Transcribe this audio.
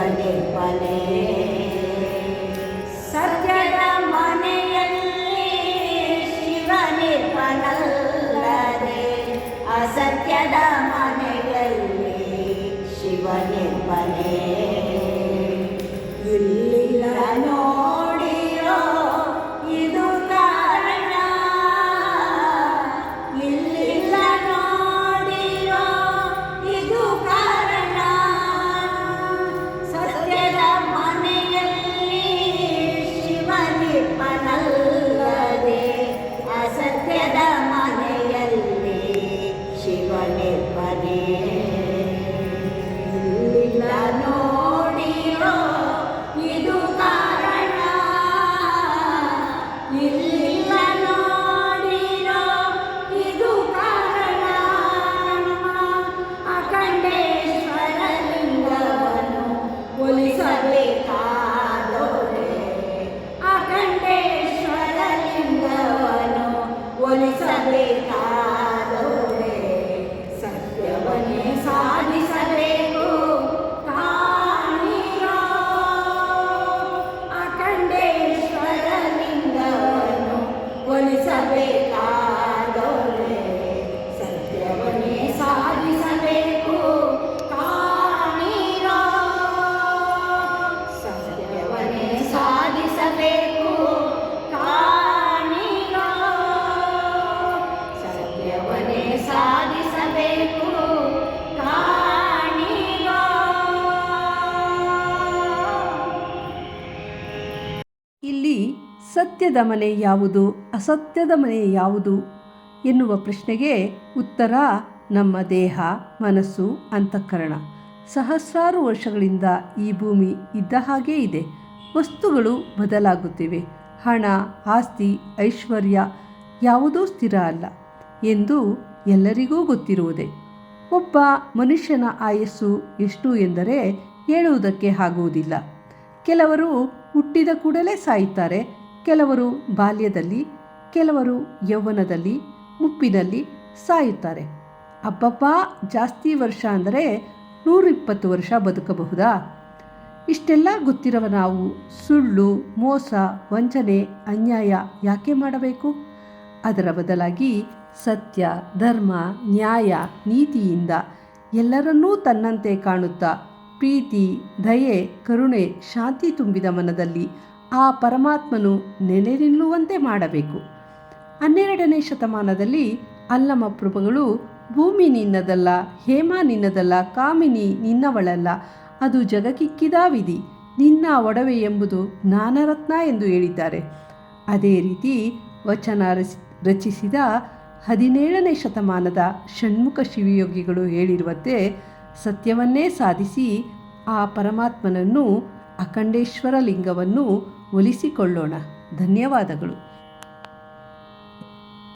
ಶಿವನಿರ್ಮಲೆ. ಸತ್ಯದ ಮನೆಯಲ್ಲಿ ಶಿವನಿರ್ಮಲಲ್ಲದೆ ಅಸತ್ಯದ ಮನೆಯಲ್ಲಿ ಶಿವನಿರ್ಮಲೆ. ಇಲ್ಲಿಲ್ಲ ನೋಡಿರೋ ಇದು ಕಾರಣ, ಇಲ್ಲಿಲ್ಲ ನೋಡಿರೋ ಇದು ಕಾರಣ. ಸತ್ಯದ ಮನೆಯಲ್ಲಿ ಶಿವನಿರ್ಮಲಲ್ಲದೆ ಅಸತ್ಯದ ಮನೆಯಲ್ಲಿ ಶಿವನಿರ್ಮಲೆ. ಇಲ್ಲಿಲ್ಲ ನೋಡಿರೋ ಇದು ಕಾರಣ, ಇಲ್ಲಿಲ್ಲ ನೋಡಿರೋ ಇದು ಕಾರಣ. ಅಖಂಡೇಶ್ವರ ಲಿಂಗವನ್ನು ಒಲಿಸಬೇಕಾದೋರೆ, ಅಖಂಡೇಶ್ವರ ಲಿಂಗವನ್ನು ಒಲಿಸಬೇಕಾದೋರೆ ಸತ್ಯವನ್ನೇ ಸಾಧಿಸಬೇಕು ಕಾಣಿರೋ. ಅಖಂಡೇಶ್ವರ ಲಿಂಗವನ್ನು ಒಲಿಸಬೇಕಾದೋರೆ ಸತ್ಯವನ್ನೇ ಸಾಧಿಸಬೇಕು ಕಾಣಿರೋ. ಸತ್ಯವನ್ನೇ ಸಾಧಿಸಬೇಕು ಕಾಣಿರೋ. ಸತ್ಯವನ್ನೇ ಸಾಧಿಸಬೇಕು ಕಾಣಿರೋ. ಇಲ್ಲಿ ಸತ್ಯದ ಮನೆ ಯಾವುದು, ಅಸತ್ಯದ ಮನೆ ಯಾವುದು ಎನ್ನುವ ಪ್ರಶ್ನೆಗೆ ಉತ್ತರ ನಮ್ಮ ದೇಹ, ಮನಸ್ಸು, ಅಂತಃಕರಣ. ಸಹಸ್ರಾರು ವರ್ಷಗಳಿಂದ ಈ ಭೂಮಿ ಇದ್ದ ಹಾಗೇ ಇದೆ. ವಸ್ತುಗಳು ಬದಲಾಗುತ್ತಿವೆ. ಹಣ, ಆಸ್ತಿ, ಐಶ್ವರ್ಯ ಯಾವುದೂ ಸ್ಥಿರ ಅಲ್ಲ ಎಂದು ಎಲ್ಲರಿಗೂ ಗೊತ್ತಿರುವುದೇ. ಒಬ್ಬ ಮನುಷ್ಯನ ಆಯಸ್ಸು ಎಷ್ಟು ಎಂದರೆ ಹೇಳುವುದಕ್ಕೆ ಆಗುವುದಿಲ್ಲ. ಕೆಲವರು ಹುಟ್ಟಿದ ಕೂಡಲೇ ಸಾಯುತ್ತಾರೆ, ಕೆಲವರು ಬಾಲ್ಯದಲ್ಲಿ, ಕೆಲವರು ಯೌವನದಲ್ಲಿ, ಮುಪ್ಪಿನಲ್ಲಿ ಸಾಯುತ್ತಾರೆ. ಅಬ್ಬಬ್ಬಾ, ಜಾಸ್ತಿ ವರ್ಷ ಅಂದರೆ 120 ವರ್ಷ ಬದುಕಬಹುದಾ? ಇಷ್ಟೆಲ್ಲ ಗೊತ್ತಿರುವ ನಾವು ಸುಳ್ಳು, ಮೋಸ, ವಂಚನೆ, ಅನ್ಯಾಯ ಯಾಕೆ ಮಾಡಬೇಕು? ಅದರ ಬದಲಾಗಿ ಸತ್ಯ, ಧರ್ಮ, ನ್ಯಾಯ, ನೀತಿಯಿಂದ ಎಲ್ಲರನ್ನೂ ತನ್ನಂತೆ ಕಾಣುತ್ತಾ ಪ್ರೀತಿ, ದಯೆ, ಕರುಣೆ, ಶಾಂತಿ ತುಂಬಿದ ಮನದಲ್ಲಿ ಆ ಪರಮಾತ್ಮನು ನೆಲೆ ನಿಲ್ಲುವಂತೆ ಮಾಡಬೇಕು. 12ನೇ ಶತಮಾನದಲ್ಲಿ ಅಲ್ಲಮ ಪ್ರಭುಗಳು ಭೂಮಿ ನಿನ್ನದಲ್ಲ, ಹೇಮ ನಿನ್ನದಲ್ಲ, ಕಾಮಿನಿ ನಿನ್ನವಳಲ್ಲ, ಅದು ಜಗಕ್ಕಿಕ್ಕಿದ ವಿಧಿ, ನಿನ್ನ ಒಡವೆ ಎಂಬುದು ಜ್ಞಾನರತ್ನ ಎಂದು ಹೇಳಿದ್ದಾರೆ. ಅದೇ ರೀತಿ ವಚನ ರಚಿಸಿದ 17ನೇ ಶತಮಾನದ ಷಣ್ಮುಖ ಶಿವಯೋಗಿಗಳು ಹೇಳಿರುವಂತೆ ಸತ್ಯವನ್ನೇ ಸಾಧಿಸಿ ಆ ಪರಮಾತ್ಮನನ್ನು, ಅಖಂಡೇಶ್ವರ ಲಿಂಗವನ್ನು ಒಲಿಸಿಕೊಳ್ಳೋಣ. ಧನ್ಯವಾದಗಳು.